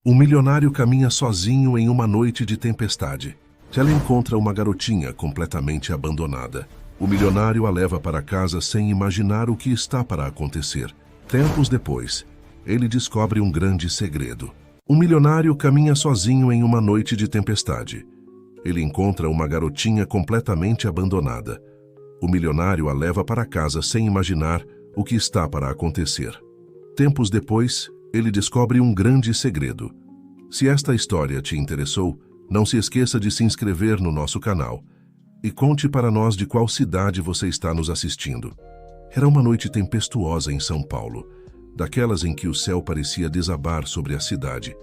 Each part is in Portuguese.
Um milionário caminha sozinho em uma noite de tempestade. Ela encontra uma garotinha completamente abandonada. O milionário a leva para casa sem imaginar o que está para acontecer. Tempos depois, ele descobre um grande segredo. Um milionário caminha sozinho em uma noite de tempestade. Ele encontra uma garotinha completamente abandonada. O milionário a leva para casa sem imaginar o que está para acontecer. Tempos depois, ele descobre um grande segredo. Se esta história te interessou, não se esqueça de se inscrever no nosso canal e conte para nós de qual cidade você está nos assistindo. Era uma noite tempestuosa em São Paulo, daquelas em que o céu parecia desabar sobre a cidade.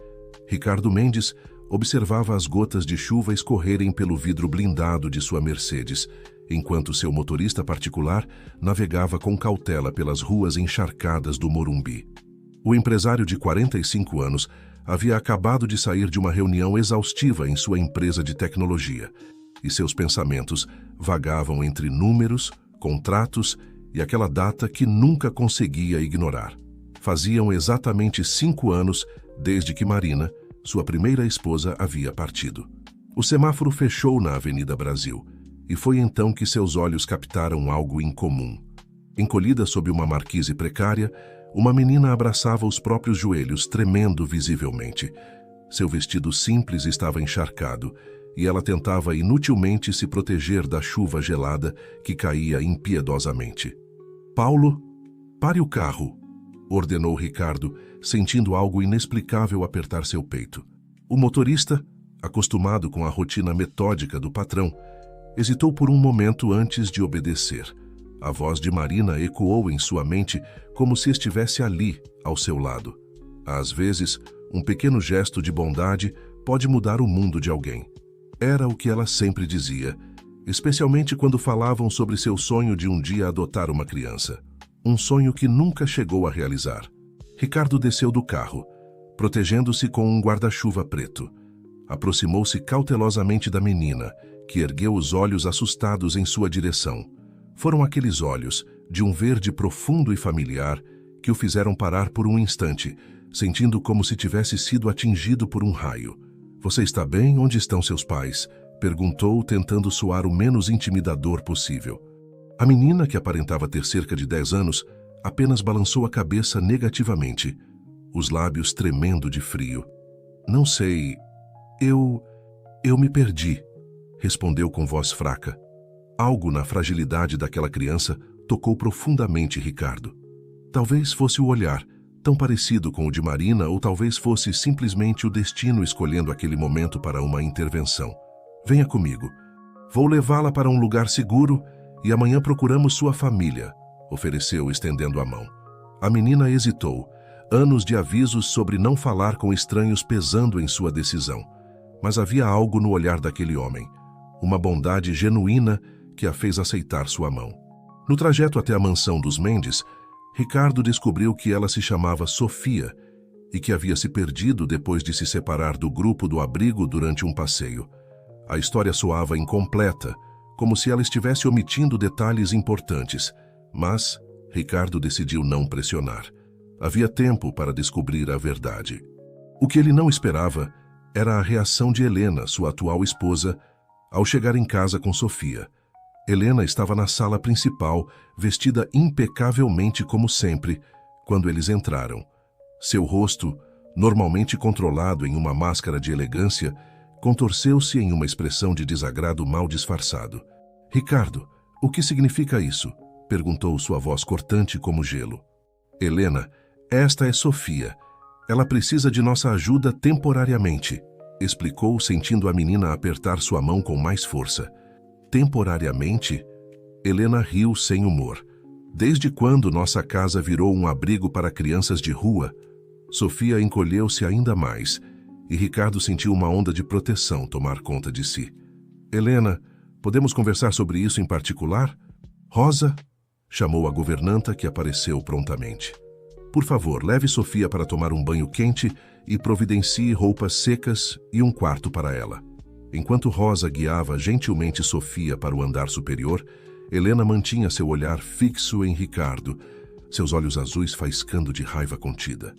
Ricardo Mendes observava as gotas de chuva escorrerem pelo vidro blindado de sua Mercedes, enquanto seu motorista particular navegava com cautela pelas ruas encharcadas do Morumbi. O empresário de 45 anos havia acabado de sair de uma reunião exaustiva em sua empresa de tecnologia, e seus pensamentos vagavam entre números, contratos e aquela data que nunca conseguia ignorar. Faziam exatamente 5 anos desde que Marina, sua primeira esposa, havia partido. O semáforo fechou na Avenida Brasil, e foi então que seus olhos captaram algo incomum. Encolhida sob uma marquise precária, uma menina abraçava os próprios joelhos, tremendo visivelmente. Seu vestido simples estava encharcado, e ela tentava inutilmente se proteger da chuva gelada que caía impiedosamente. "Paulo, pare o carro", ordenou Ricardo, sentindo algo inexplicável apertar seu peito. O motorista, acostumado com a rotina metódica do patrão, hesitou por um momento antes de obedecer. A voz de Marina ecoou em sua mente como se estivesse ali, ao seu lado. Às vezes, um pequeno gesto de bondade pode mudar o mundo de alguém. Era o que ela sempre dizia, especialmente quando falavam sobre seu sonho de um dia adotar uma criança. Um sonho que nunca chegou a realizar. Ricardo desceu do carro, protegendo-se com um guarda-chuva preto. Aproximou-se cautelosamente da menina, que ergueu os olhos assustados em sua direção. Foram aqueles olhos, de um verde profundo e familiar, que o fizeram parar por um instante, sentindo como se tivesse sido atingido por um raio. "Você está bem? Onde estão seus pais?", perguntou, tentando soar o menos intimidador possível. A menina, que aparentava ter cerca de 10 anos, apenas balançou a cabeça negativamente, os lábios tremendo de frio. "Não sei. Eu me perdi", respondeu com voz fraca. Algo na fragilidade daquela criança tocou profundamente Ricardo. Talvez fosse o olhar, tão parecido com o de Marina, ou talvez fosse simplesmente o destino escolhendo aquele momento para uma intervenção. "Venha comigo. Vou levá-la para um lugar seguro e amanhã procuramos sua família", ofereceu, estendendo a mão. A menina hesitou, anos de avisos sobre não falar com estranhos pesando em sua decisão. Mas havia algo no olhar daquele homem, uma bondade genuína que a fez aceitar sua mão. No trajeto até a mansão dos Mendes, Ricardo descobriu que ela se chamava Sofia e que havia se perdido depois de se separar do grupo do abrigo durante um passeio. A história soava incompleta, como se ela estivesse omitindo detalhes importantes, mas Ricardo decidiu não pressionar. Havia tempo para descobrir a verdade. O que ele não esperava era a reação de Helena, sua atual esposa, ao chegar em casa com Sofia. Helena estava na sala principal, vestida impecavelmente como sempre, quando eles entraram. Seu rosto, normalmente controlado em uma máscara de elegância, contorceu-se em uma expressão de desagrado mal disfarçado. "Ricardo, o que significa isso?", perguntou sua voz cortante como gelo. "Helena, esta é Sofia. Ela precisa de nossa ajuda temporariamente", explicou, sentindo a menina apertar sua mão com mais força. "Temporariamente?", Helena riu sem humor. "Desde quando nossa casa virou um abrigo para crianças de rua?". Sofia encolheu-se ainda mais, e Ricardo sentiu uma onda de proteção tomar conta de si. "Helena, podemos conversar sobre isso em particular?". "Rosa?", chamou a governanta, que apareceu prontamente. "Por favor, leve Sofia para tomar um banho quente e providencie roupas secas e um quarto para ela." Enquanto Rosa guiava gentilmente Sofia para o andar superior, Helena mantinha seu olhar fixo em Ricardo, seus olhos azuis faiscando de raiva contida.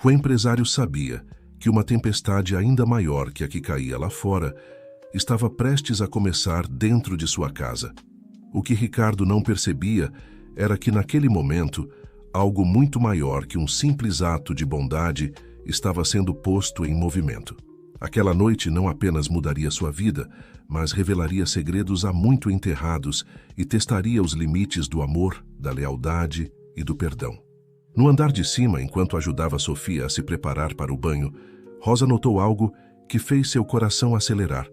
O empresário sabia que uma tempestade ainda maior que a que caía lá fora estava prestes a começar dentro de sua casa. O que Ricardo não percebia era que, naquele momento, algo muito maior que um simples ato de bondade estava sendo posto em movimento. Aquela noite não apenas mudaria sua vida, mas revelaria segredos há muito enterrados e testaria os limites do amor, da lealdade e do perdão. No andar de cima, enquanto ajudava Sofia a se preparar para o banho, Rosa notou algo que fez seu coração acelerar.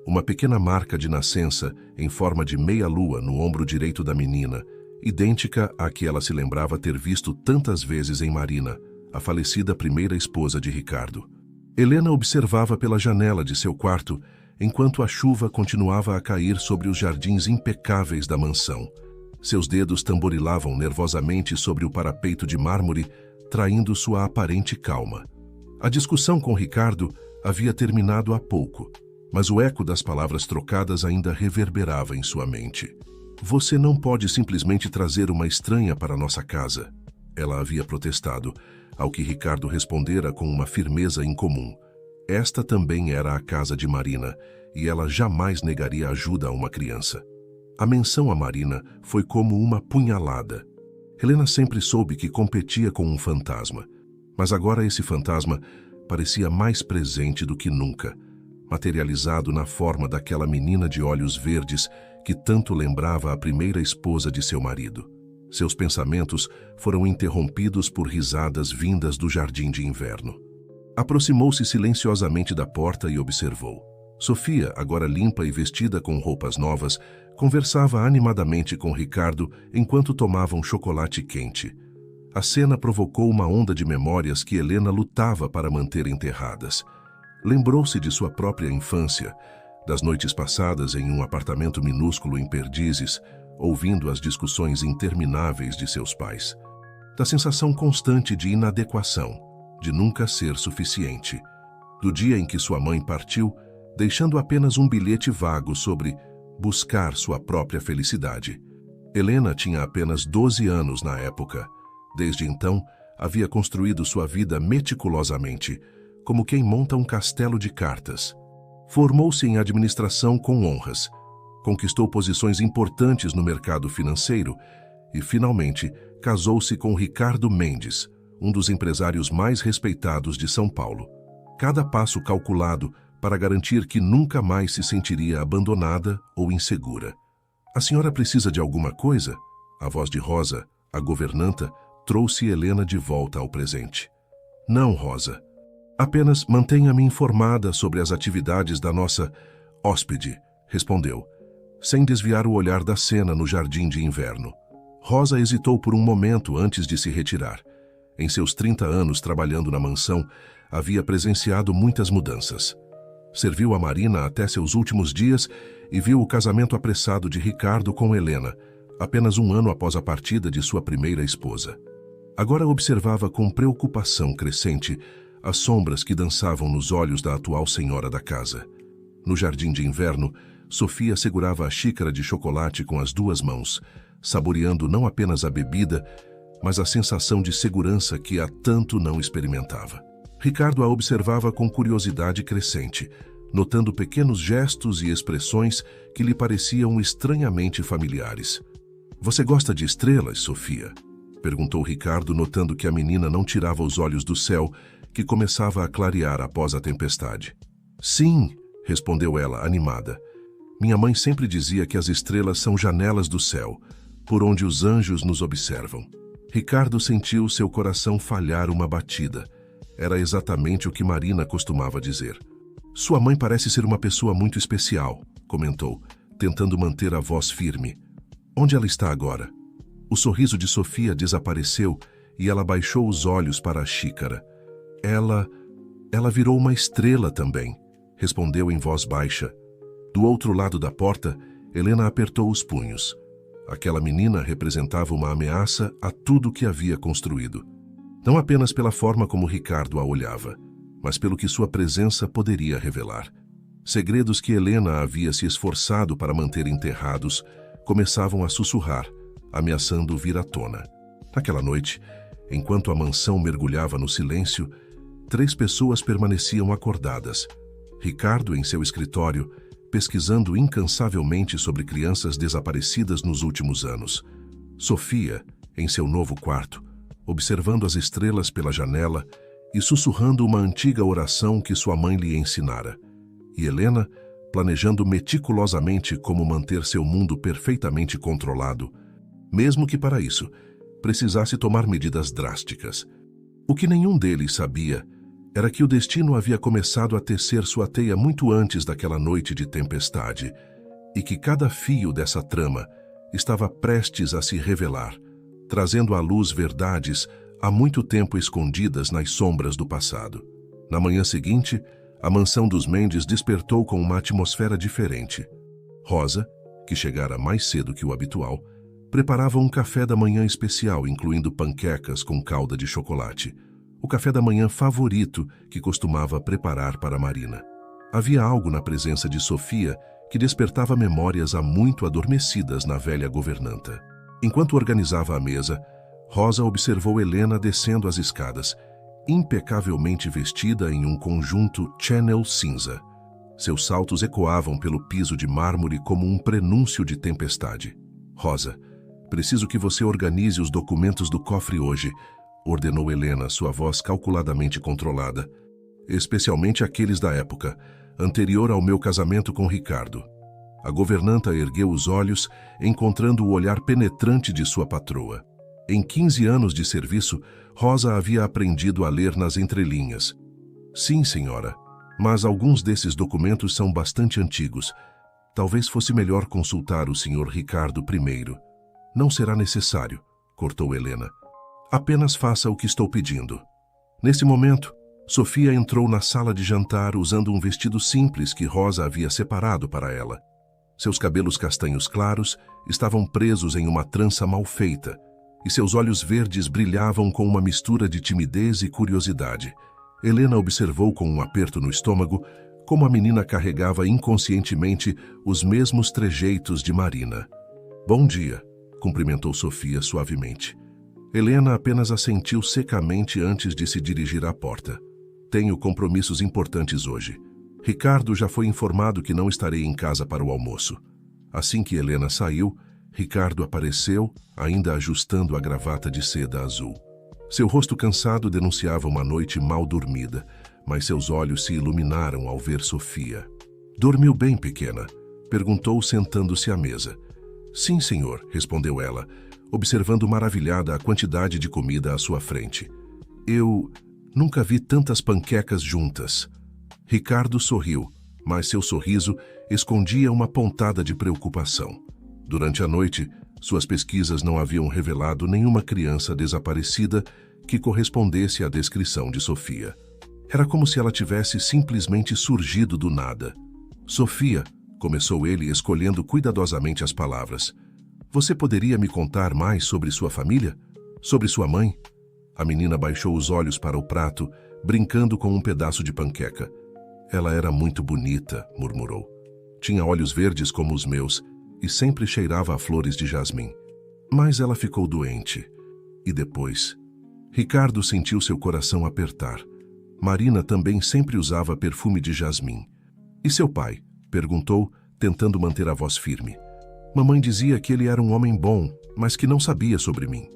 Uma pequena marca de nascença em forma de meia-lua no ombro direito da menina, idêntica à que ela se lembrava ter visto tantas vezes em Marina, a falecida primeira esposa de Ricardo. Helena observava pela janela de seu quarto, enquanto a chuva continuava a cair sobre os jardins impecáveis da mansão. Seus dedos tamborilavam nervosamente sobre o parapeito de mármore, traindo sua aparente calma. A discussão com Ricardo havia terminado há pouco, mas o eco das palavras trocadas ainda reverberava em sua mente. "Você não pode simplesmente trazer uma estranha para nossa casa", ela havia protestado, ao que Ricardo respondera com uma firmeza incomum. Esta também era a casa de Marina, e ela jamais negaria ajuda a uma criança. A menção a Marina foi como uma punhalada. Helena sempre soube que competia com um fantasma, mas agora esse fantasma parecia mais presente do que nunca, materializado na forma daquela menina de olhos verdes que tanto lembrava a primeira esposa de seu marido. Seus pensamentos foram interrompidos por risadas vindas do jardim de inverno. Aproximou-se silenciosamente da porta e observou. Sofia, agora limpa e vestida com roupas novas, conversava animadamente com Ricardo enquanto tomavam chocolate quente. A cena provocou uma onda de memórias que Helena lutava para manter enterradas. Lembrou-se de sua própria infância, das noites passadas em um apartamento minúsculo em Perdizes, ouvindo as discussões intermináveis de seus pais. Da sensação constante de inadequação, de nunca ser suficiente. Do dia em que sua mãe partiu, deixando apenas um bilhete vago sobre buscar sua própria felicidade. Helena tinha apenas 12 anos na época. Desde então, havia construído sua vida meticulosamente, como quem monta um castelo de cartas. Formou-se em administração com honras, conquistou posições importantes no mercado financeiro e, finalmente, casou-se com Ricardo Mendes, um dos empresários mais respeitados de São Paulo. Cada passo calculado para garantir que nunca mais se sentiria abandonada ou insegura. "A senhora precisa de alguma coisa?" A voz de Rosa, a governanta, trouxe Helena de volta ao presente. "Não, Rosa. Apenas mantenha-me informada sobre as atividades da nossa hóspede", respondeu, sem desviar o olhar da cena no jardim de inverno. Rosa hesitou por um momento antes de se retirar. Em seus 30 anos trabalhando na mansão, havia presenciado muitas mudanças. Serviu a Marina até seus últimos dias e viu o casamento apressado de Ricardo com Helena, apenas um ano após a partida de sua primeira esposa. Agora observava com preocupação crescente as sombras que dançavam nos olhos da atual senhora da casa. No jardim de inverno, Sofia segurava a xícara de chocolate com as duas mãos, saboreando não apenas a bebida, mas a sensação de segurança que há tanto não experimentava. Ricardo a observava com curiosidade crescente, notando pequenos gestos e expressões que lhe pareciam estranhamente familiares. "Você gosta de estrelas, Sofia?" perguntou Ricardo, notando que a menina não tirava os olhos do céu, que começava a clarear após a tempestade. "Sim", respondeu ela, animada. "Minha mãe sempre dizia que as estrelas são janelas do céu, por onde os anjos nos observam." Ricardo sentiu seu coração falhar uma batida. Era exatamente o que Marina costumava dizer. "Sua mãe parece ser uma pessoa muito especial", comentou, tentando manter a voz firme. "Onde ela está agora?" O sorriso de Sofia desapareceu e ela baixou os olhos para a xícara. Ela virou uma estrela também", respondeu em voz baixa. Do outro lado da porta, Helena apertou os punhos. Aquela menina representava uma ameaça a tudo que havia construído. Não apenas pela forma como Ricardo a olhava, mas pelo que sua presença poderia revelar. Segredos que Helena havia se esforçado para manter enterrados começavam a sussurrar, ameaçando vir à tona. Naquela noite, enquanto a mansão mergulhava no silêncio, 3 pessoas permaneciam acordadas. Ricardo em seu escritório, pesquisando incansavelmente sobre crianças desaparecidas nos últimos anos. Sofia, em seu novo quarto, observando as estrelas pela janela e sussurrando uma antiga oração que sua mãe lhe ensinara. E Helena, planejando meticulosamente como manter seu mundo perfeitamente controlado, mesmo que para isso precisasse tomar medidas drásticas. O que nenhum deles sabia era que o destino havia começado a tecer sua teia muito antes daquela noite de tempestade e que cada fio dessa trama estava prestes a se revelar, trazendo à luz verdades há muito tempo escondidas nas sombras do passado. Na manhã seguinte, a mansão dos Mendes despertou com uma atmosfera diferente. Rosa, que chegara mais cedo que o habitual, preparava um café da manhã especial, incluindo panquecas com calda de chocolate, o café da manhã favorito que costumava preparar para Marina. Havia algo na presença de Sofia que despertava memórias há muito adormecidas na velha governanta. Enquanto organizava a mesa, Rosa observou Helena descendo as escadas, impecavelmente vestida em um conjunto Chanel cinza. Seus saltos ecoavam pelo piso de mármore como um prenúncio de tempestade. Rosa, preciso que você organize os documentos do cofre hoje, ordenou Helena, sua voz calculadamente controlada, especialmente aqueles da época, anterior ao meu casamento com Ricardo. A governanta ergueu os olhos, encontrando o olhar penetrante de sua patroa. Em 15 anos de serviço, Rosa havia aprendido a ler nas entrelinhas. Sim, senhora, mas alguns desses documentos são bastante antigos. Talvez fosse melhor consultar o senhor Ricardo primeiro. Não será necessário, cortou Helena. Apenas faça o que estou pedindo. Nesse momento, Sofia entrou na sala de jantar usando um vestido simples que Rosa havia separado para ela. Seus cabelos castanhos claros estavam presos em uma trança mal feita, e seus olhos verdes brilhavam com uma mistura de timidez e curiosidade. Helena observou com um aperto no estômago como a menina carregava inconscientemente os mesmos trejeitos de Marina. Bom dia, cumprimentou Sofia suavemente. Helena apenas assentiu secamente antes de se dirigir à porta. Tenho compromissos importantes hoje. Ricardo já foi informado que não estarei em casa para o almoço. Assim que Helena saiu, Ricardo apareceu, ainda ajustando a gravata de seda azul. Seu rosto cansado denunciava uma noite mal dormida, mas seus olhos se iluminaram ao ver Sofia. Dormiu bem, pequena? Perguntou, sentando-se à mesa. Sim, senhor, respondeu ela, observando maravilhada a quantidade de comida à sua frente. Eu nunca vi tantas panquecas juntas. Ricardo sorriu, mas seu sorriso escondia uma pontada de preocupação. Durante a noite, suas pesquisas não haviam revelado nenhuma criança desaparecida que correspondesse à descrição de Sofia. Era como se ela tivesse simplesmente surgido do nada. Sofia, começou ele escolhendo cuidadosamente as palavras. Você poderia me contar mais sobre sua família? Sobre sua mãe? A menina baixou os olhos para o prato, brincando com um pedaço de panqueca. Ela era muito bonita, murmurou. Tinha olhos verdes como os meus e sempre cheirava a flores de jasmim. Mas ela ficou doente. E depois? Ricardo sentiu seu coração apertar. Marina também sempre usava perfume de jasmim. E seu pai? Perguntou, tentando manter a voz firme. Mamãe dizia que ele era um homem bom, mas que não sabia sobre mim.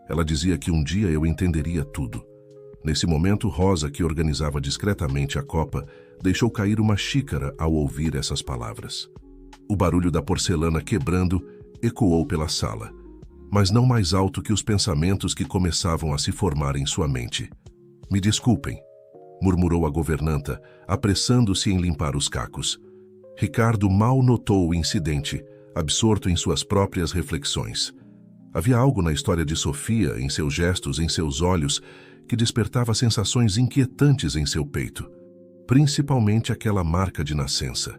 Ela dizia que um dia eu entenderia tudo. Nesse momento, Rosa, que organizava discretamente a copa, deixou cair uma xícara ao ouvir essas palavras. O barulho da porcelana quebrando ecoou pela sala, mas não mais alto que os pensamentos que começavam a se formar em sua mente. Me desculpem, murmurou a governanta, apressando-se em limpar os cacos. Ricardo mal notou o incidente, absorto em suas próprias reflexões. Havia algo na história de Sofia, em seus gestos, em seus olhos, que despertava sensações inquietantes em seu peito, principalmente aquela marca de nascença.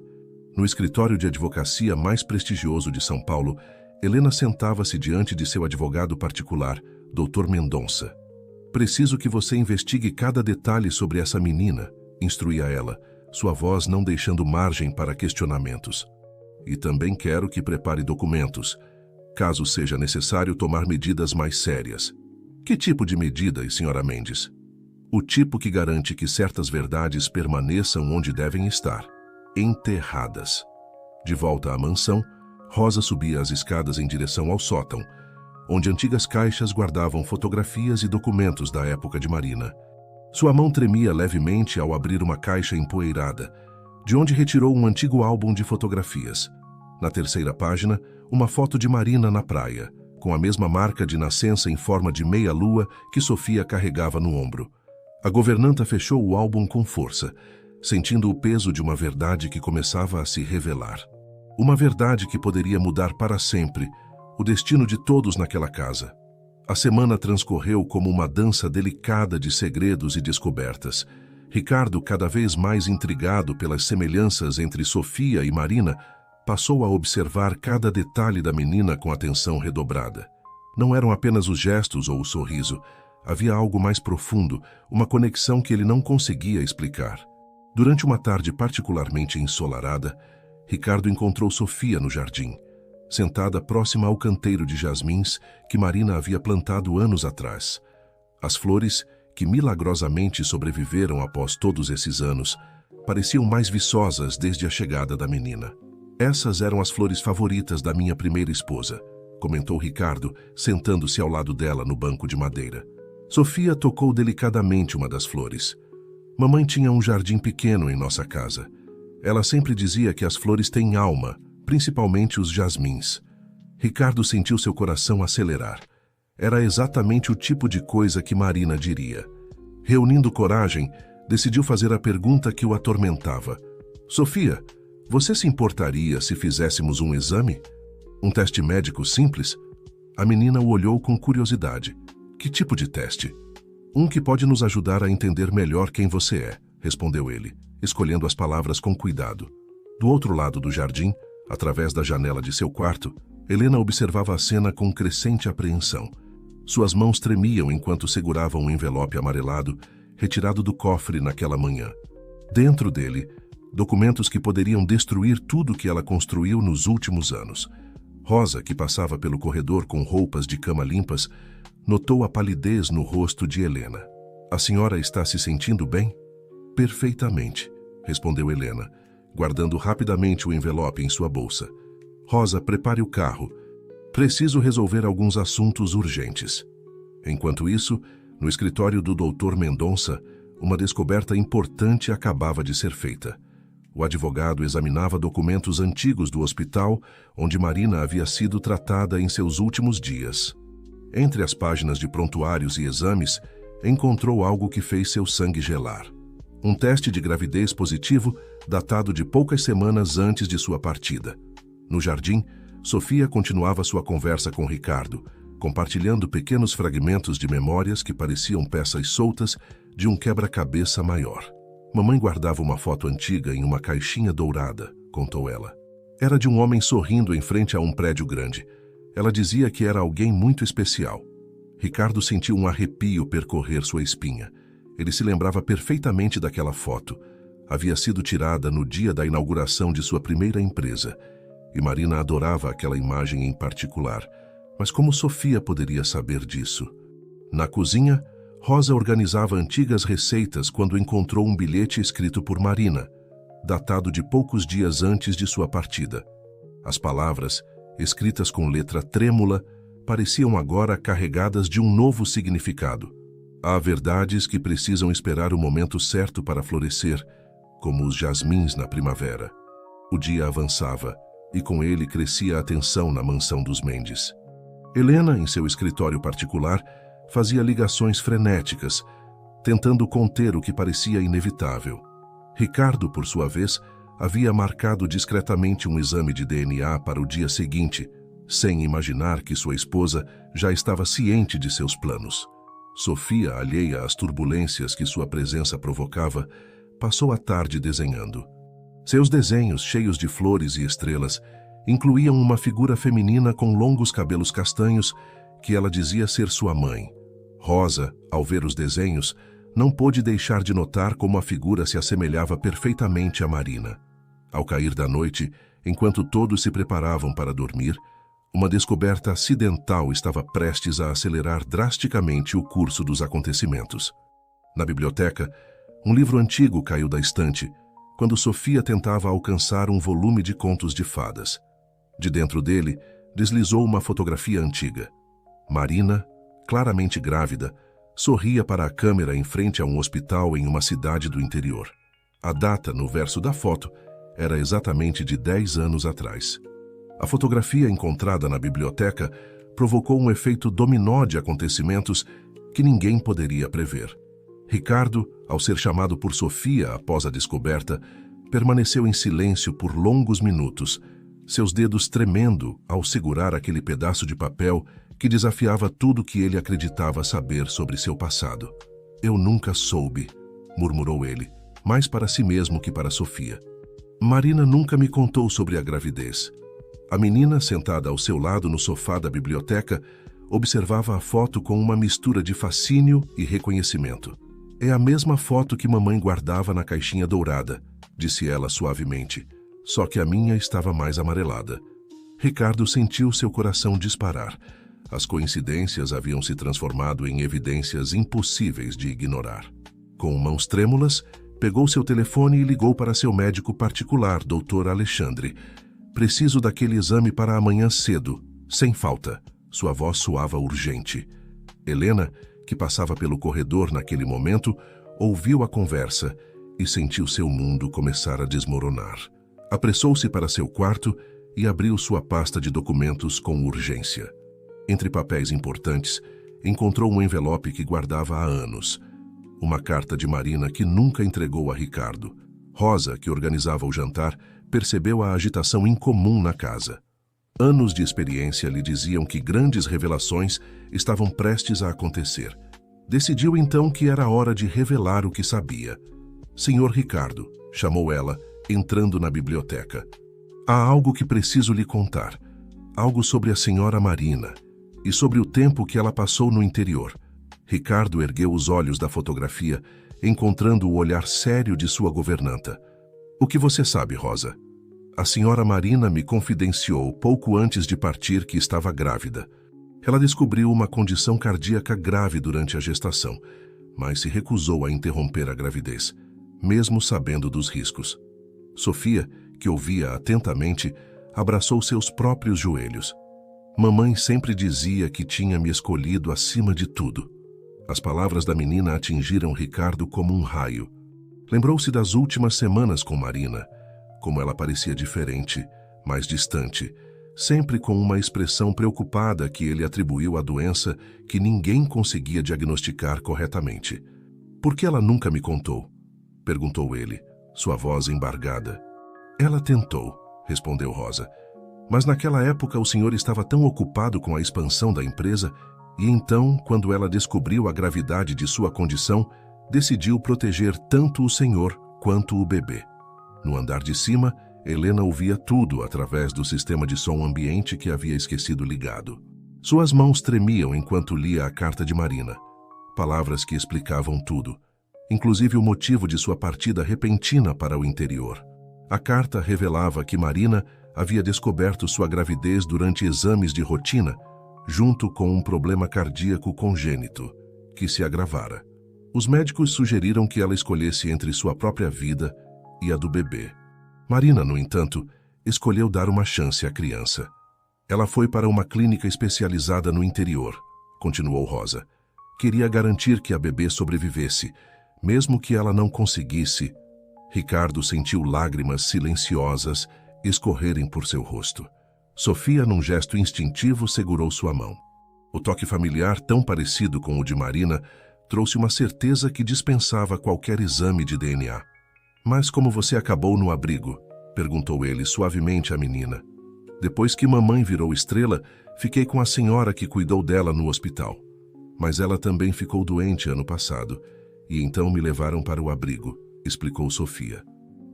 No escritório de advocacia mais prestigioso de São Paulo, Helena sentava-se diante de seu advogado particular, Dr. Mendonça. Preciso que você investigue cada detalhe sobre essa menina, instruía ela, sua voz não deixando margem para questionamentos. E também quero que prepare documentos, caso seja necessário tomar medidas mais sérias. Que tipo de medidas, senhora Mendes? O tipo que garante que certas verdades permaneçam onde devem estar, enterradas. De volta à mansão, Rosa subia as escadas em direção ao sótão, onde antigas caixas guardavam fotografias e documentos da época de Marina. Sua mão tremia levemente ao abrir uma caixa empoeirada, de onde retirou um antigo álbum de fotografias. Na terceira página, uma foto de Marina na praia, com a mesma marca de nascença em forma de meia-lua que Sofia carregava no ombro. A governanta fechou o álbum com força, sentindo o peso de uma verdade que começava a se revelar. Uma verdade que poderia mudar para sempre o destino de todos naquela casa. A semana transcorreu como uma dança delicada de segredos e descobertas. Ricardo, cada vez mais intrigado pelas semelhanças entre Sofia e Marina, passou a observar cada detalhe da menina com atenção redobrada. Não eram apenas os gestos ou o sorriso. Havia algo mais profundo, uma conexão que ele não conseguia explicar. Durante uma tarde particularmente ensolarada, Ricardo encontrou Sofia no jardim, sentada próxima ao canteiro de jasmins que Marina havia plantado anos atrás. As flores, que milagrosamente sobreviveram após todos esses anos, pareciam mais viçosas desde a chegada da menina. Essas eram as flores favoritas da minha primeira esposa, comentou Ricardo, sentando-se ao lado dela no banco de madeira. Sofia tocou delicadamente uma das flores. Mamãe tinha um jardim pequeno em nossa casa. Ela sempre dizia que as flores têm alma, principalmente os jasmins. Ricardo sentiu seu coração acelerar. Era exatamente o tipo de coisa que Marina diria. Reunindo coragem, decidiu fazer a pergunta que o atormentava. Sofia, você se importaria se fizéssemos um exame? Um teste médico simples? A menina o olhou com curiosidade. Que tipo de teste? Um que pode nos ajudar a entender melhor quem você é, respondeu ele, escolhendo as palavras com cuidado. Do outro lado do jardim, através da janela de seu quarto, Helena observava a cena com crescente apreensão. Suas mãos tremiam enquanto segurava um envelope amarelado, retirado do cofre naquela manhã. Dentro dele, documentos que poderiam destruir tudo que ela construiu nos últimos anos. Rosa, que passava pelo corredor com roupas de cama limpas, notou a palidez no rosto de Helena. A senhora está se sentindo bem? Perfeitamente, respondeu Helena, guardando rapidamente o envelope em sua bolsa. Rosa, prepare o carro. Preciso resolver alguns assuntos urgentes. Enquanto isso, no escritório do Dr. Mendonça, uma descoberta importante acabava de ser feita. O advogado examinava documentos antigos do hospital onde Marina havia sido tratada em seus últimos dias. Entre as páginas de prontuários e exames, encontrou algo que fez seu sangue gelar. Um teste de gravidez positivo datado de poucas semanas antes de sua partida. No jardim, Sofia continuava sua conversa com Ricardo, compartilhando pequenos fragmentos de memórias que pareciam peças soltas de um quebra-cabeça maior. Mamãe guardava uma foto antiga em uma caixinha dourada, contou ela. Era de um homem sorrindo em frente a um prédio grande. Ela dizia que era alguém muito especial. Ricardo sentiu um arrepio percorrer sua espinha. Ele se lembrava perfeitamente daquela foto. Havia sido tirada no dia da inauguração de sua primeira empresa. E Marina adorava aquela imagem em particular. Mas como Sofia poderia saber disso? Na cozinha, Rosa organizava antigas receitas quando encontrou um bilhete escrito por Marina, datado de poucos dias antes de sua partida. As palavras, escritas com letra trêmula, pareciam agora carregadas de um novo significado. Há verdades que precisam esperar o momento certo para florescer, como os jasmins na primavera. O dia avançava, e com ele crescia a tensão na mansão dos Mendes. Helena, em seu escritório particular, fazia ligações frenéticas, tentando conter o que parecia inevitável. Ricardo, por sua vez, havia marcado discretamente um exame de DNA para o dia seguinte, sem imaginar que sua esposa já estava ciente de seus planos. Sofia, alheia às turbulências que sua presença provocava, passou a tarde desenhando. Seus desenhos, cheios de flores e estrelas, incluíam uma figura feminina com longos cabelos castanhos que ela dizia ser sua mãe. Rosa, ao ver os desenhos, não pôde deixar de notar como a figura se assemelhava perfeitamente a Marina. Ao cair da noite, enquanto todos se preparavam para dormir, uma descoberta acidental estava prestes a acelerar drasticamente o curso dos acontecimentos. Na biblioteca, um livro antigo caiu da estante quando Sofia tentava alcançar um volume de contos de fadas. De dentro dele, deslizou uma fotografia antiga. Marina, claramente grávida, sorria para a câmera em frente a um hospital em uma cidade do interior. A data no verso da foto era exatamente de 10 anos atrás. A fotografia encontrada na biblioteca provocou um efeito dominó de acontecimentos que ninguém poderia prever. Ricardo, ao ser chamado por Sofia após a descoberta, permaneceu em silêncio por longos minutos, seus dedos tremendo ao segurar aquele pedaço de papel que desafiava tudo que ele acreditava saber sobre seu passado. "Eu nunca soube", murmurou ele, mais para si mesmo que para Sofia. "Marina nunca me contou sobre a gravidez." A menina, sentada ao seu lado no sofá da biblioteca, observava a foto com uma mistura de fascínio e reconhecimento. "É a mesma foto que mamãe guardava na caixinha dourada", disse ela suavemente, "só que a minha estava mais amarelada." Ricardo sentiu seu coração disparar. As coincidências haviam se transformado em evidências impossíveis de ignorar. Com mãos trêmulas, pegou seu telefone e ligou para seu médico particular, Dr. Alexandre. "Preciso daquele exame para amanhã cedo, sem falta." Sua voz soava urgente. Helena, que passava pelo corredor naquele momento, ouviu a conversa e sentiu seu mundo começar a desmoronar. Apressou-se para seu quarto e abriu sua pasta de documentos com urgência. Entre papéis importantes, encontrou um envelope que guardava há anos. Uma carta de Marina que nunca entregou a Ricardo. Rosa, que organizava o jantar, percebeu a agitação incomum na casa. Anos de experiência lhe diziam que grandes revelações estavam prestes a acontecer. Decidiu então que era hora de revelar o que sabia. "Senhor Ricardo", chamou ela, entrando na biblioteca. "Há algo que preciso lhe contar. Algo sobre a senhora Marina e sobre o tempo que ela passou no interior." Ricardo ergueu os olhos da fotografia, encontrando o olhar sério de sua governanta. "O que você sabe, Rosa?" "A senhora Marina me confidenciou pouco antes de partir que estava grávida. Ela descobriu uma condição cardíaca grave durante a gestação, mas se recusou a interromper a gravidez, mesmo sabendo dos riscos." Sofia, que ouvia atentamente, abraçou seus próprios joelhos. "Mamãe sempre dizia que tinha me escolhido acima de tudo." As palavras da menina atingiram Ricardo como um raio. Lembrou-se das últimas semanas com Marina, como ela parecia diferente, mais distante, sempre com uma expressão preocupada que ele atribuiu à doença que ninguém conseguia diagnosticar corretamente. "Por que ela nunca me contou?" perguntou ele, sua voz embargada. "Ela tentou", respondeu Rosa. "Mas naquela época o senhor estava tão ocupado com a expansão da empresa e então, quando ela descobriu a gravidade de sua condição, decidiu proteger tanto o senhor quanto o bebê." No andar de cima, Helena ouvia tudo através do sistema de som ambiente que havia esquecido ligado. Suas mãos tremiam enquanto lia a carta de Marina. Palavras que explicavam tudo, inclusive o motivo de sua partida repentina para o interior. A carta revelava que Marina havia descoberto sua gravidez durante exames de rotina, junto com um problema cardíaco congênito, que se agravara. Os médicos sugeriram que ela escolhesse entre sua própria vida e a do bebê. Marina, no entanto, escolheu dar uma chance à criança. "Ela foi para uma clínica especializada no interior", continuou Rosa. "Queria garantir que a bebê sobrevivesse, mesmo que ela não conseguisse." Ricardo sentiu lágrimas silenciosas escorrerem por seu rosto. Sofia, num gesto instintivo, segurou sua mão. O toque familiar, tão parecido com o de Marina, trouxe uma certeza que dispensava qualquer exame de DNA. "Mas como você acabou no abrigo?" perguntou ele suavemente à menina. "Depois que mamãe virou estrela, fiquei com a senhora que cuidou dela no hospital. Mas ela também ficou doente ano passado, e então me levaram para o abrigo", explicou Sofia.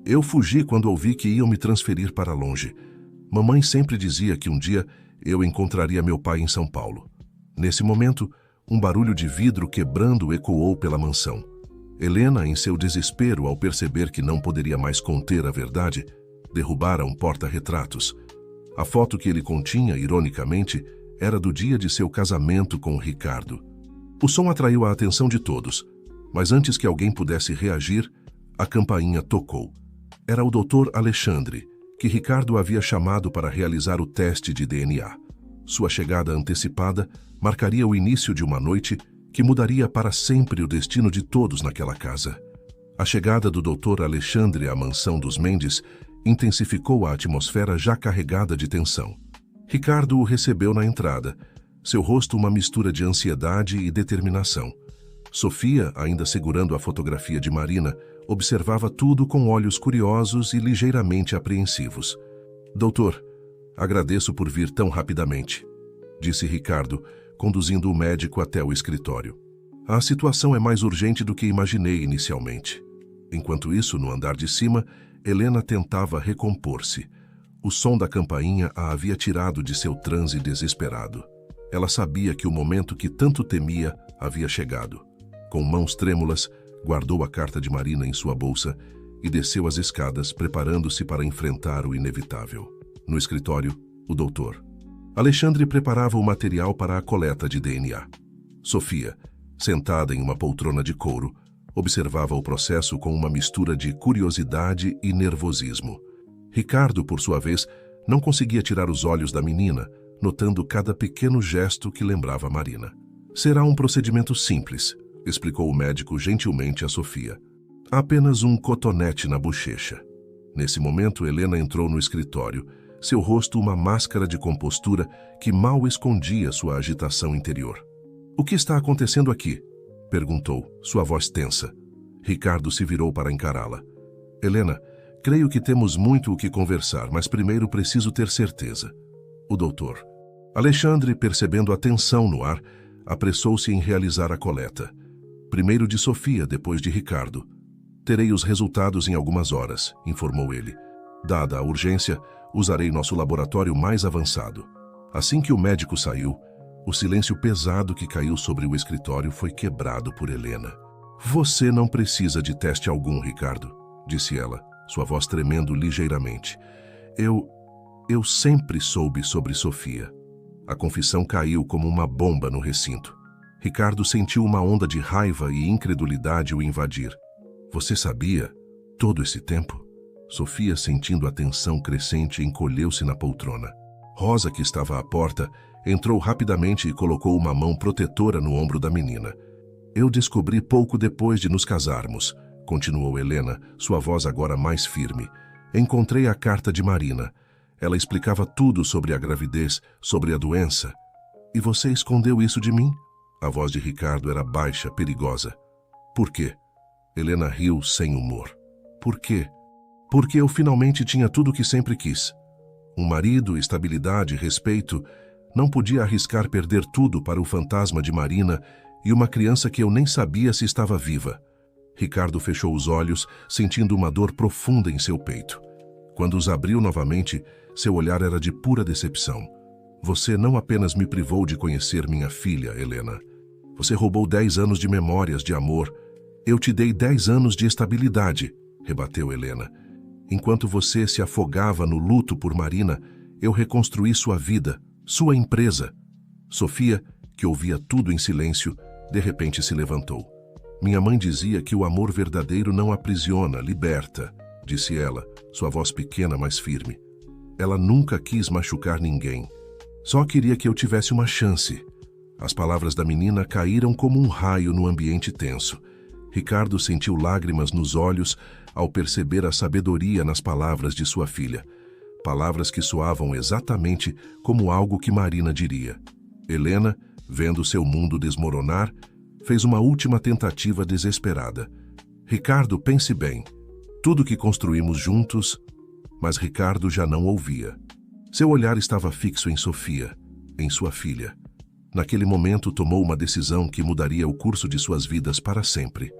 "Eu fugi quando ouvi que iam me transferir para longe. Mamãe sempre dizia que um dia eu encontraria meu pai em São Paulo." Nesse momento, um barulho de vidro quebrando ecoou pela mansão. Helena, em seu desespero ao perceber que não poderia mais conter a verdade, derrubara um porta-retratos. A foto que ele continha, ironicamente, era do dia de seu casamento com Ricardo. O som atraiu a atenção de todos, Mas antes que alguém pudesse reagir, a campainha tocou. Era o Dr. Alexandre, que Ricardo havia chamado para realizar o teste de DNA. Sua chegada antecipada marcaria o início de uma noite que mudaria para sempre o destino de todos naquela casa. A chegada do Dr. Alexandre à mansão dos Mendes intensificou a atmosfera já carregada de tensão. Ricardo o recebeu na entrada, seu rosto uma mistura de ansiedade e determinação. Sofia, ainda segurando a fotografia de Marina, observava tudo com olhos curiosos e ligeiramente apreensivos. Doutor, agradeço por vir tão rapidamente, disse Ricardo, conduzindo o médico até o escritório. A situação é mais urgente do que imaginei inicialmente. Enquanto isso, no andar de cima, Helena tentava recompor-se. O som da campainha a havia tirado de seu transe desesperado. Ela sabia que o momento que tanto temia havia chegado. Com mãos trêmulas, guardou a carta de Marina em sua bolsa e desceu as escadas, preparando-se para enfrentar o inevitável. No escritório, o doutor Alexandre preparava o material para a coleta de DNA. Sofia, sentada em uma poltrona de couro, observava o processo com uma mistura de curiosidade e nervosismo. Ricardo, por sua vez, não conseguia tirar os olhos da menina, notando cada pequeno gesto que lembrava Marina. Será um procedimento simples, explicou o médico gentilmente a Sofia. Há apenas um cotonete na bochecha. Nesse momento, Helena entrou no escritório, seu rosto uma máscara de compostura que mal escondia sua agitação interior. O que está acontecendo aqui? Perguntou, sua voz tensa. Ricardo se virou para encará-la. Helena, creio que temos muito o que conversar, mas primeiro preciso ter certeza. O doutor Alexandre, percebendo a tensão no ar, apressou-se em realizar a coleta. Primeiro de Sofia, depois de Ricardo. Terei os resultados em algumas horas, informou ele. Dada a urgência, usarei nosso laboratório mais avançado. Assim que o médico saiu, o silêncio pesado que caiu sobre o escritório foi quebrado por Helena. Você não precisa de teste algum, Ricardo, disse ela, sua voz tremendo ligeiramente. Eu sempre soube sobre Sofia. A confissão caiu como uma bomba no recinto. Ricardo sentiu uma onda de raiva e incredulidade o invadir. Você sabia todo esse tempo? Sofia, sentindo a tensão crescente, encolheu-se na poltrona. Rosa, que estava à porta, entrou rapidamente e colocou uma mão protetora no ombro da menina. Eu descobri pouco depois de nos casarmos, continuou Helena, sua voz agora mais firme. Encontrei a carta de Marina. Ela explicava tudo sobre a gravidez, sobre a doença. E você escondeu isso de mim? A voz de Ricardo era baixa, perigosa. Por quê? Helena riu sem humor. Por quê? Porque eu finalmente tinha tudo o que sempre quis. Um marido, estabilidade, respeito. Não podia arriscar perder tudo para o fantasma de Marina e uma criança que eu nem sabia se estava viva. Ricardo fechou os olhos, sentindo uma dor profunda em seu peito. Quando os abriu novamente, seu olhar era de pura decepção. Você não apenas me privou de conhecer minha filha, Helena. Você roubou 10 anos de memórias de amor. Eu te dei 10 anos de estabilidade, rebateu Helena. Enquanto você se afogava no luto por Marina, eu reconstruí sua vida, sua empresa. Sofia, que ouvia tudo em silêncio, de repente se levantou. Minha mãe dizia que o amor verdadeiro não aprisiona, liberta, disse ela, sua voz pequena, mas firme. Ela nunca quis machucar ninguém. Só queria que eu tivesse uma chance. As palavras da menina caíram como um raio no ambiente tenso. Ricardo sentiu lágrimas nos olhos ao perceber a sabedoria nas palavras de sua filha. Palavras que soavam exatamente como algo que Marina diria. Helena, vendo seu mundo desmoronar, fez uma última tentativa desesperada. Ricardo, pense bem. Tudo que construímos juntos... Mas Ricardo já não ouvia. Seu olhar estava fixo em Sofia, em sua filha. Naquele momento tomou uma decisão que mudaria o curso de suas vidas para sempre.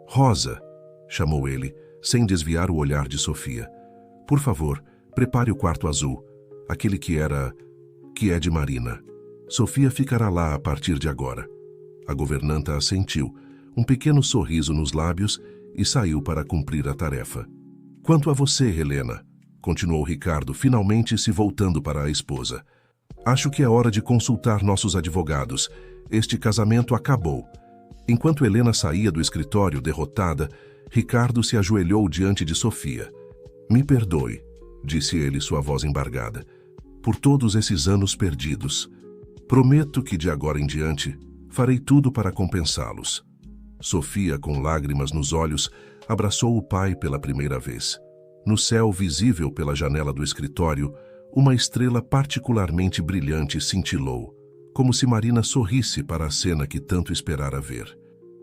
Rosa, chamou ele, sem desviar o olhar de Sofia. Por favor, prepare o quarto azul, aquele que é de Marina. Sofia ficará lá a partir de agora. A governanta assentiu, um pequeno sorriso nos lábios e saiu para cumprir a tarefa. Quanto a você, Helena, continuou Ricardo, finalmente se voltando para a esposa. Acho que é hora de consultar nossos advogados. Este casamento acabou. Enquanto Helena saía do escritório derrotada, Ricardo se ajoelhou diante de Sofia. Me perdoe, disse ele, sua voz embargada, por todos esses anos perdidos. Prometo que de agora em diante farei tudo para compensá-los. Sofia, com lágrimas nos olhos, abraçou o pai pela primeira vez. No céu visível pela janela do escritório, uma estrela particularmente brilhante cintilou, como se Marina sorrisse para a cena que tanto esperara ver.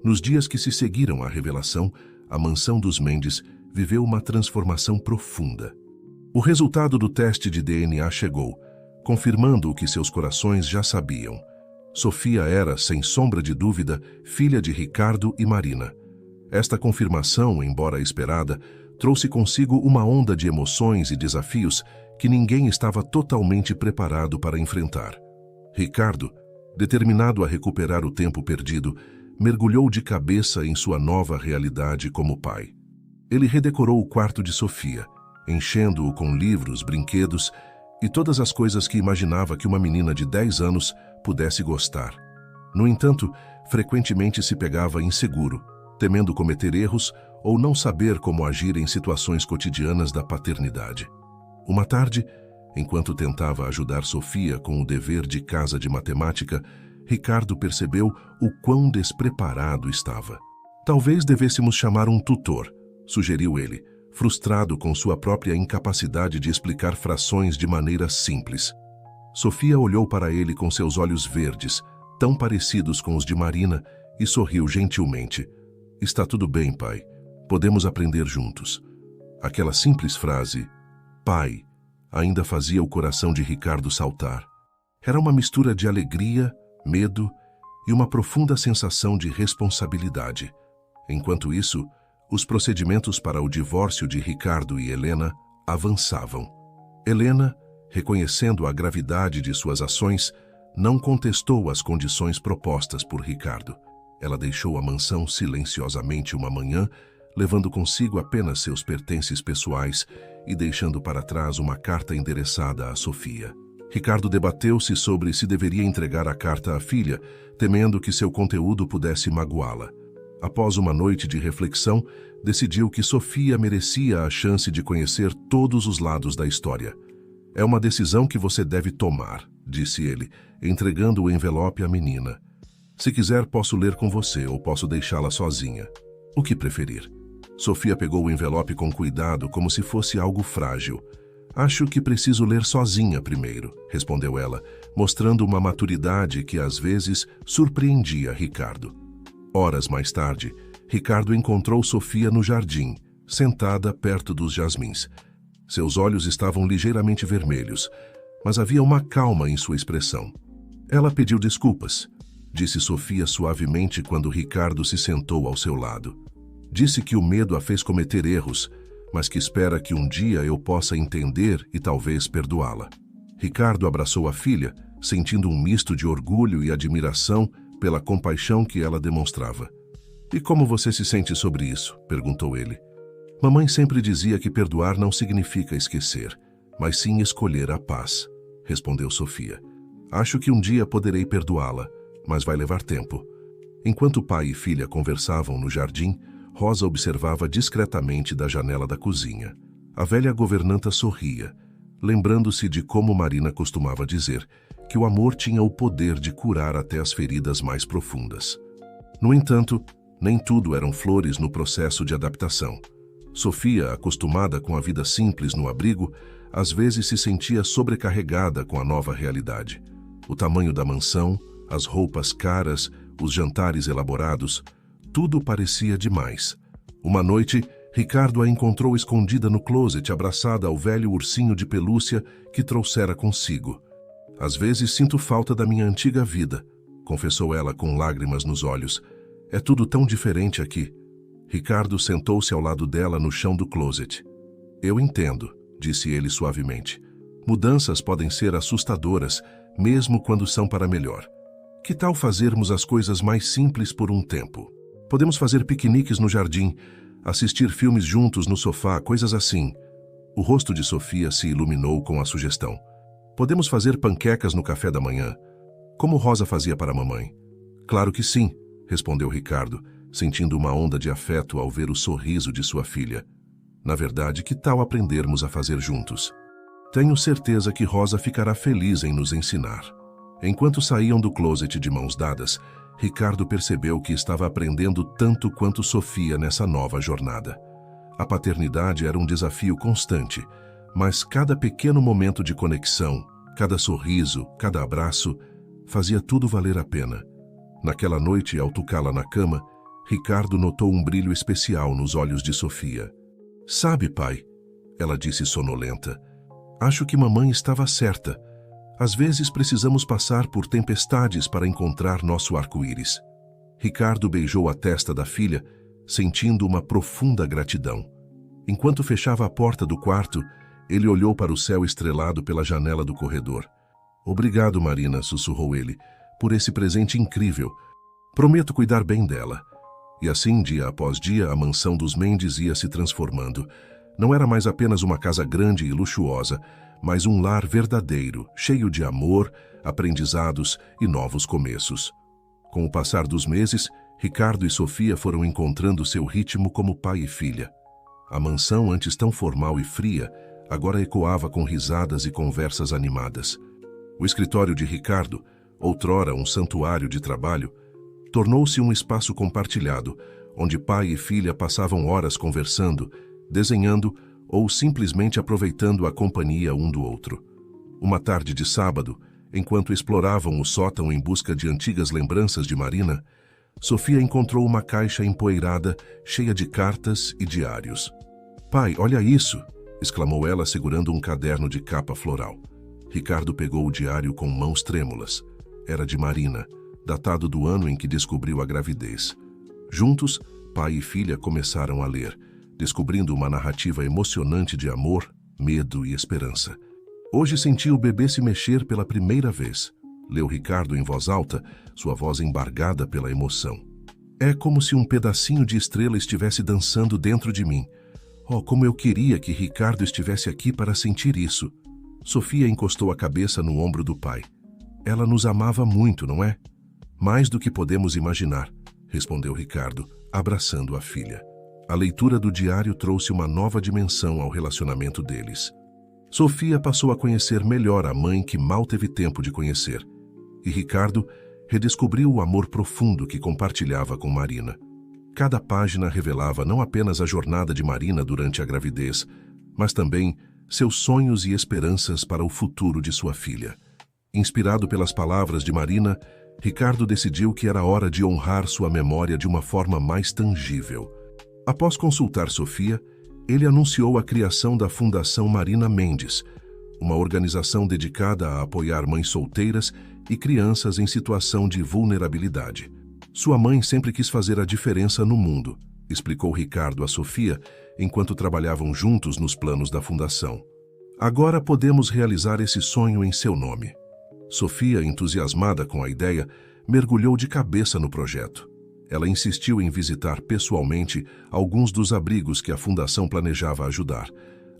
Nos dias que se seguiram à revelação, a mansão dos Mendes viveu uma transformação profunda. O resultado do teste de DNA chegou, confirmando o que seus corações já sabiam. Sofia era, sem sombra de dúvida, filha de Ricardo e Marina. Esta confirmação, embora esperada, trouxe consigo uma onda de emoções e desafios que ninguém estava totalmente preparado para enfrentar. Ricardo, determinado a recuperar o tempo perdido, mergulhou de cabeça em sua nova realidade como pai. Ele redecorou o quarto de Sofia, enchendo-o com livros, brinquedos e todas as coisas que imaginava que uma menina de 10 anos pudesse gostar. No entanto, frequentemente se pegava inseguro, temendo cometer erros ou não saber como agir em situações cotidianas da paternidade. Uma tarde, enquanto tentava ajudar Sofia com o dever de casa de matemática, Ricardo percebeu o quão despreparado estava. Talvez devêssemos chamar um tutor, sugeriu ele, frustrado com sua própria incapacidade de explicar frações de maneira simples. Sofia olhou para ele com seus olhos verdes, tão parecidos com os de Marina, e sorriu gentilmente. Está tudo bem, pai. Podemos aprender juntos. Aquela simples frase, pai, ainda fazia o coração de Ricardo saltar. Era uma mistura de alegria, medo e uma profunda sensação de responsabilidade. Enquanto isso, os procedimentos para o divórcio de Ricardo e Helena avançavam. Helena, reconhecendo a gravidade de suas ações, não contestou as condições propostas por Ricardo. Ela deixou a mansão silenciosamente uma manhã, levando consigo apenas seus pertences pessoais e deixando para trás uma carta endereçada a Sofia. Ricardo debateu-se sobre se deveria entregar a carta à filha, temendo que seu conteúdo pudesse magoá-la. Após uma noite de reflexão, decidiu que Sofia merecia a chance de conhecer todos os lados da história. É uma decisão que você deve tomar, disse ele, entregando o envelope à menina. Se quiser, posso ler com você ou posso deixá-la sozinha. O que preferir? Sofia pegou o envelope com cuidado, como se fosse algo frágil. Acho que preciso ler sozinha primeiro, respondeu ela, mostrando uma maturidade que às vezes surpreendia Ricardo. Horas mais tarde, Ricardo encontrou Sofia no jardim, sentada perto dos jasmins. Seus olhos estavam ligeiramente vermelhos, mas havia uma calma em sua expressão. Ela pediu desculpas, disse Sofia suavemente quando Ricardo se sentou ao seu lado. Disse que o medo a fez cometer erros, mas que espera que um dia eu possa entender e talvez perdoá-la. Ricardo abraçou a filha, sentindo um misto de orgulho e admiração pela compaixão que ela demonstrava. E como você se sente sobre isso? Perguntou ele. Mamãe sempre dizia que perdoar não significa esquecer, mas sim escolher a paz, respondeu Sofia. Acho que um dia poderei perdoá-la, mas vai levar tempo. Enquanto pai e filha conversavam no jardim, Rosa observava discretamente da janela da cozinha. A velha governanta sorria, lembrando-se de como Marina costumava dizer, que o amor tinha o poder de curar até as feridas mais profundas. No entanto, nem tudo eram flores no processo de adaptação. Sofia, acostumada com a vida simples no abrigo, às vezes se sentia sobrecarregada com a nova realidade. O tamanho da mansão, as roupas caras, os jantares elaborados, tudo parecia demais. Uma noite, Ricardo a encontrou escondida no closet, abraçada ao velho ursinho de pelúcia que trouxera consigo. Às vezes sinto falta da minha antiga vida, confessou ela com lágrimas nos olhos. É tudo tão diferente aqui. Ricardo sentou-se ao lado dela no chão do closet. Eu entendo, disse ele suavemente. Mudanças podem ser assustadoras, mesmo quando são para melhor. Que tal fazermos as coisas mais simples por um tempo? Podemos fazer piqueniques no jardim, assistir filmes juntos no sofá, coisas assim. O rosto de Sofia se iluminou com a sugestão. Podemos fazer panquecas no café da manhã, como Rosa fazia para a mamãe. Claro que sim, respondeu Ricardo, sentindo uma onda de afeto ao ver o sorriso de sua filha. Na verdade, que tal aprendermos a fazer juntos? Tenho certeza que Rosa ficará feliz em nos ensinar. Enquanto saíam do closet de mãos dadas, Ricardo percebeu que estava aprendendo tanto quanto Sofia nessa nova jornada. A paternidade era um desafio constante, mas cada pequeno momento de conexão, cada sorriso, cada abraço, fazia tudo valer a pena. Naquela noite, ao tocá-la na cama, Ricardo notou um brilho especial nos olhos de Sofia. "Sabe, pai," ela disse sonolenta, "acho que mamãe estava certa. Às vezes precisamos passar por tempestades para encontrar nosso arco-íris." Ricardo beijou a testa da filha, sentindo uma profunda gratidão. Enquanto fechava a porta do quarto, ele olhou para o céu estrelado pela janela do corredor. "Obrigado, Marina," sussurrou ele, "por esse presente incrível. Prometo cuidar bem dela." E assim, dia após dia, a mansão dos Mendes ia se transformando. Não era mais apenas uma casa grande e luxuosa, mas um lar verdadeiro, cheio de amor, aprendizados e novos começos. Com o passar dos meses, Ricardo e Sofia foram encontrando seu ritmo como pai e filha. A mansão, antes tão formal e fria, agora ecoava com risadas e conversas animadas. O escritório de Ricardo, outrora um santuário de trabalho, tornou-se um espaço compartilhado, onde pai e filha passavam horas conversando, desenhando ou simplesmente aproveitando a companhia um do outro. Uma tarde de sábado, enquanto exploravam o sótão em busca de antigas lembranças de Marina, Sofia encontrou uma caixa empoeirada, cheia de cartas e diários. "Pai, olha isso!" exclamou ela, segurando um caderno de capa floral. Ricardo pegou o diário com mãos trêmulas. Era de Marina, datado do ano em que descobriu a gravidez. Juntos, pai e filha começaram a ler, descobrindo uma narrativa emocionante de amor, medo e esperança. Hoje senti o bebê se mexer pela primeira vez, leu Ricardo em voz alta, sua voz embargada pela emoção. "É como se um pedacinho de estrela estivesse dançando dentro de mim. Oh, como eu queria que Ricardo estivesse aqui para sentir isso." Sofia encostou a cabeça no ombro do pai. "Ela nos amava muito, não é?" "Mais do que podemos imaginar", respondeu Ricardo, abraçando a filha. A leitura do diário trouxe uma nova dimensão ao relacionamento deles. Sofia passou a conhecer melhor a mãe que mal teve tempo de conhecer. E Ricardo redescobriu o amor profundo que compartilhava com Marina. Cada página revelava não apenas a jornada de Marina durante a gravidez, mas também seus sonhos e esperanças para o futuro de sua filha. Inspirado pelas palavras de Marina, Ricardo decidiu que era hora de honrar sua memória de uma forma mais tangível. Após consultar Sofia, ele anunciou a criação da Fundação Marina Mendes, uma organização dedicada a apoiar mães solteiras e crianças em situação de vulnerabilidade. "Sua mãe sempre quis fazer a diferença no mundo", explicou Ricardo a Sofia enquanto trabalhavam juntos nos planos da fundação. "Agora podemos realizar esse sonho em seu nome." Sofia, entusiasmada com a ideia, mergulhou de cabeça no projeto. Ela insistiu em visitar pessoalmente alguns dos abrigos que a fundação planejava ajudar,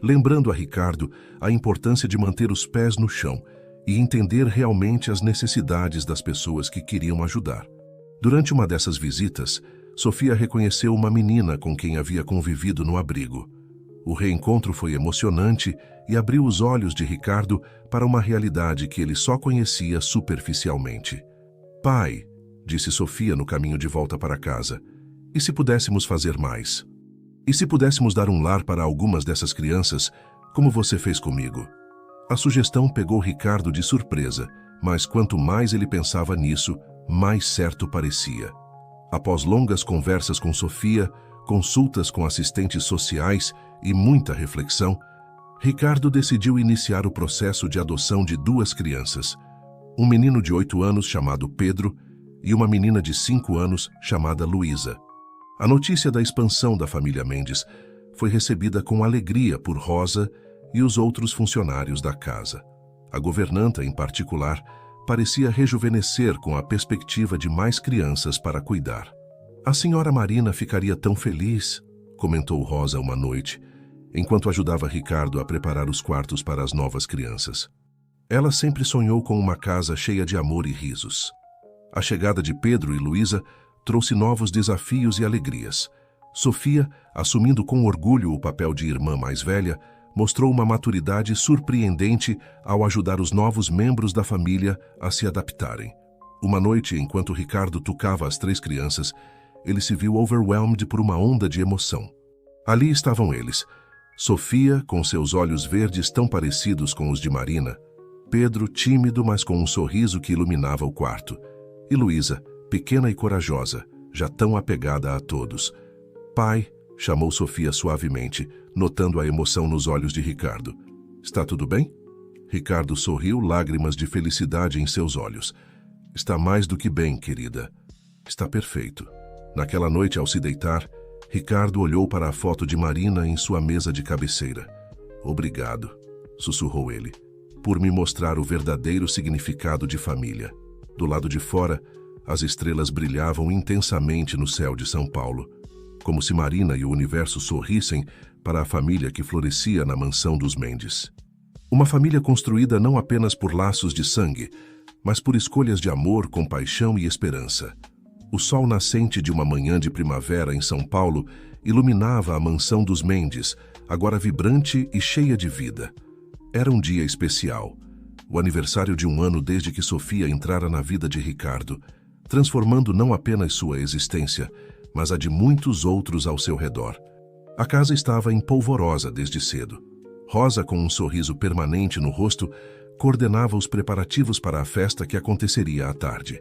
lembrando a Ricardo a importância de manter os pés no chão e entender realmente as necessidades das pessoas que queriam ajudar. Durante uma dessas visitas, Sofia reconheceu uma menina com quem havia convivido no abrigo. O reencontro foi emocionante e abriu os olhos de Ricardo para uma realidade que ele só conhecia superficialmente. "Pai", disse Sofia no caminho de volta para casa, "e se pudéssemos fazer mais? E se pudéssemos dar um lar para algumas dessas crianças, como você fez comigo?" A sugestão pegou Ricardo de surpresa, mas quanto mais ele pensava nisso, mais certo parecia. Após longas conversas com Sofia, consultas com assistentes sociais e muita reflexão, Ricardo decidiu iniciar o processo de adoção de 2 crianças, um menino de 8 anos chamado Pedro e uma menina de 5 anos chamada Luísa. A notícia da expansão da família Mendes foi recebida com alegria por Rosa e os outros funcionários da casa. A governanta, em particular, parecia rejuvenescer com a perspectiva de mais crianças para cuidar. "A senhora Marina ficaria tão feliz", comentou Rosa uma noite, enquanto ajudava Ricardo a preparar os quartos para as novas crianças. Ela sempre sonhou com uma casa cheia de amor e risos. A chegada de Pedro e Luísa trouxe novos desafios e alegrias. Sofia, assumindo com orgulho o papel de irmã mais velha, mostrou uma maturidade surpreendente ao ajudar os novos membros da família a se adaptarem. Uma noite, enquanto Ricardo tucava as 3 crianças, ele se viu overwhelmed por uma onda de emoção. Ali estavam eles: Sofia, com seus olhos verdes tão parecidos com os de Marina; Pedro, tímido, mas com um sorriso que iluminava o quarto; e Luísa, pequena e corajosa, já tão apegada a todos. "Pai", chamou Sofia suavemente, notando a emoção nos olhos de Ricardo. "Está tudo bem?" Ricardo sorriu, lágrimas de felicidade em seus olhos. "Está mais do que bem, querida. Está perfeito." Naquela noite, ao se deitar, Ricardo olhou para a foto de Marina em sua mesa de cabeceira. "Obrigado", sussurrou ele, "por me mostrar o verdadeiro significado de família." Do lado de fora, as estrelas brilhavam intensamente no céu de São Paulo, como se Marina e o universo sorrissem para a família que florescia na mansão dos Mendes. Uma família construída não apenas por laços de sangue, mas por escolhas de amor, compaixão e esperança. O sol nascente de uma manhã de primavera em São Paulo iluminava a mansão dos Mendes, agora vibrante e cheia de vida. Era um dia especial, o aniversário de 1 ano desde que Sofia entrara na vida de Ricardo, transformando não apenas sua existência, mas a de muitos outros ao seu redor. A casa estava empolvorosa desde cedo. Rosa, com um sorriso permanente no rosto, coordenava os preparativos para a festa que aconteceria à tarde.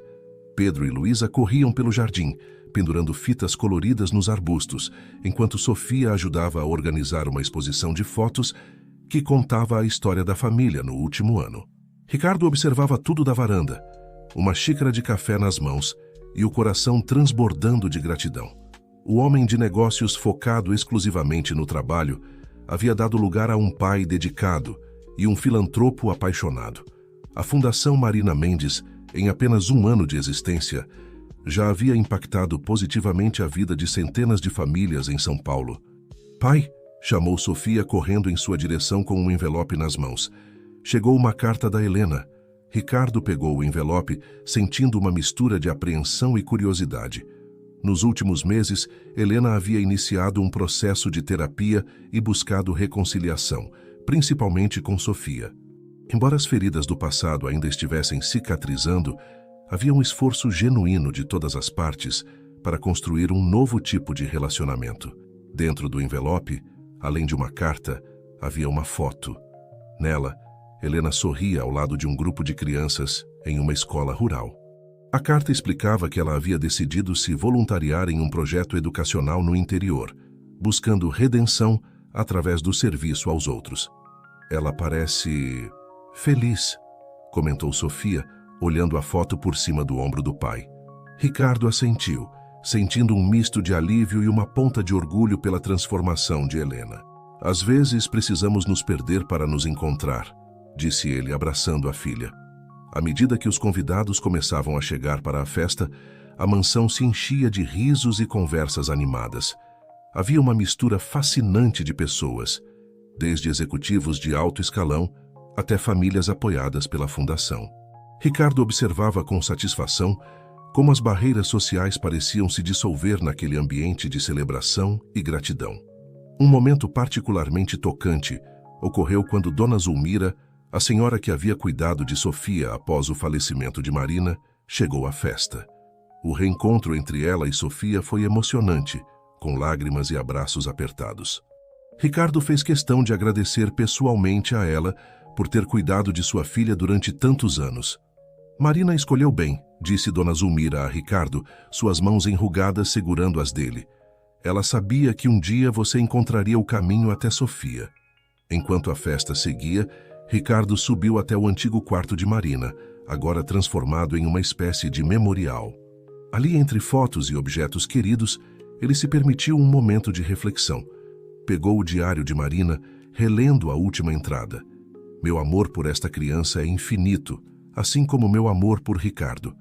Pedro e Luísa corriam pelo jardim, pendurando fitas coloridas nos arbustos, enquanto Sofia ajudava a organizar uma exposição de fotos que contava a história da família no último ano. Ricardo observava tudo da varanda, uma xícara de café nas mãos e o coração transbordando de gratidão. O homem de negócios focado exclusivamente no trabalho havia dado lugar a um pai dedicado e um filantropo apaixonado. A Fundação Marina Mendes, em apenas 1 ano de existência, já havia impactado positivamente a vida de centenas de famílias em São Paulo. "Pai", chamou Sofia correndo em sua direção com um envelope nas mãos. Chegou uma carta da Helena. Ricardo pegou o envelope, sentindo uma mistura de apreensão e curiosidade. Nos últimos meses, Helena havia iniciado um processo de terapia e buscado reconciliação, principalmente com Sofia. Embora as feridas do passado ainda estivessem cicatrizando, havia um esforço genuíno de todas as partes para construir um novo tipo de relacionamento. Dentro do envelope, além de uma carta, havia uma foto. Nela, Helena sorria ao lado de um grupo de crianças em uma escola rural. A carta explicava que ela havia decidido se voluntariar em um projeto educacional no interior, buscando redenção através do serviço aos outros. "Ela parece feliz", comentou Sofia, olhando a foto por cima do ombro do pai. Ricardo assentiu, sentindo um misto de alívio e uma ponta de orgulho pela transformação de Helena. "Às vezes precisamos nos perder para nos encontrar", disse ele, abraçando a filha. À medida que os convidados começavam a chegar para a festa, a mansão se enchia de risos e conversas animadas. Havia uma mistura fascinante de pessoas, desde executivos de alto escalão até famílias apoiadas pela fundação. Ricardo observava com satisfação como as barreiras sociais pareciam se dissolver naquele ambiente de celebração e gratidão. Um momento particularmente tocante ocorreu quando Dona Zulmira, a senhora que havia cuidado de Sofia após o falecimento de Marina, chegou à festa. O reencontro entre ela e Sofia foi emocionante, com lágrimas e abraços apertados. Ricardo fez questão de agradecer pessoalmente a ela por ter cuidado de sua filha durante tantos anos. "Marina escolheu bem", disse Dona Zulmira a Ricardo, suas mãos enrugadas segurando as dele. "Ela sabia que um dia você encontraria o caminho até Sofia." Enquanto a festa seguia, Ricardo subiu até o antigo quarto de Marina, agora transformado em uma espécie de memorial. Ali, entre fotos e objetos queridos, ele se permitiu um momento de reflexão. Pegou o diário de Marina, relendo a última entrada. "Meu amor por esta criança é infinito, assim como meu amor por Ricardo.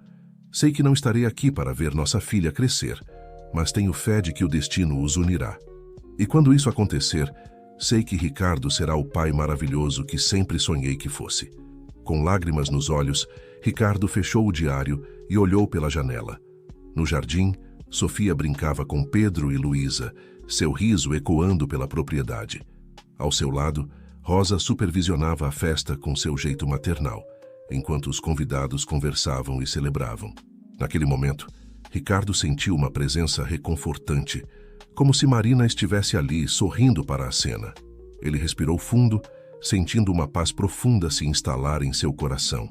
Sei que não estarei aqui para ver nossa filha crescer, mas tenho fé de que o destino os unirá. E quando isso acontecer, sei que Ricardo será o pai maravilhoso que sempre sonhei que fosse." Com lágrimas nos olhos, Ricardo fechou o diário e olhou pela janela. No jardim, Sofia brincava com Pedro e Luísa, seu riso ecoando pela propriedade. Ao seu lado, Rosa supervisionava a festa com seu jeito maternal, enquanto os convidados conversavam e celebravam. Naquele momento, Ricardo sentiu uma presença reconfortante, como se Marina estivesse ali, sorrindo para a cena. Ele respirou fundo, sentindo uma paz profunda se instalar em seu coração.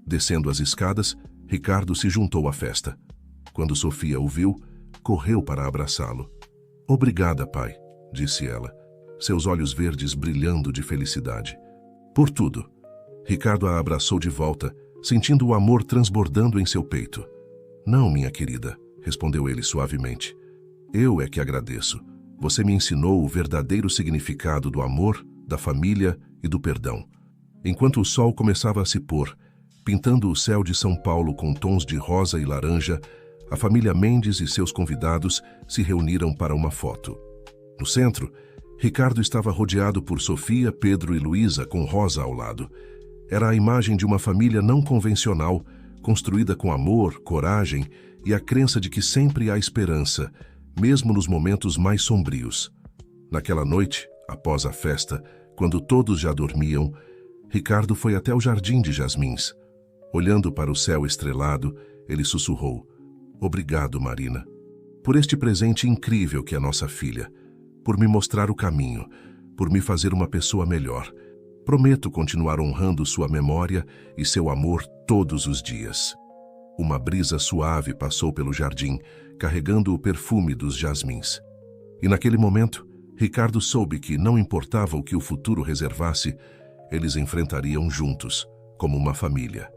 Descendo as escadas, Ricardo se juntou à festa. Quando Sofia o viu, correu para abraçá-lo. "Obrigada, pai", disse ela, seus olhos verdes brilhando de felicidade. "Por tudo." Ricardo a abraçou de volta, sentindo o amor transbordando em seu peito. "Não, minha querida", respondeu ele suavemente. "Eu é que agradeço. Você me ensinou o verdadeiro significado do amor, da família e do perdão." Enquanto o sol começava a se pôr, pintando o céu de São Paulo com tons de rosa e laranja, a família Mendes e seus convidados se reuniram para uma foto. No centro, Ricardo estava rodeado por Sofia, Pedro e Luísa, com Rosa ao lado. Era a imagem de uma família não convencional, construída com amor, coragem e a crença de que sempre há esperança, mesmo nos momentos mais sombrios. Naquela noite, após a festa, quando todos já dormiam, Ricardo foi até o jardim de jasmins. Olhando para o céu estrelado, ele sussurrou: "Obrigado, Marina, por este presente incrível que é nossa filha, por me mostrar o caminho, por me fazer uma pessoa melhor. Prometo continuar honrando sua memória e seu amor todos os dias." Uma brisa suave passou pelo jardim, carregando o perfume dos jasmins. E naquele momento, Ricardo soube que, não importava o que o futuro reservasse, eles enfrentariam juntos, como uma família.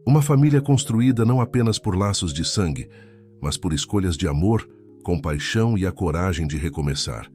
Uma família construída não apenas por laços de sangue, mas por escolhas de amor, compaixão e a coragem de recomeçar.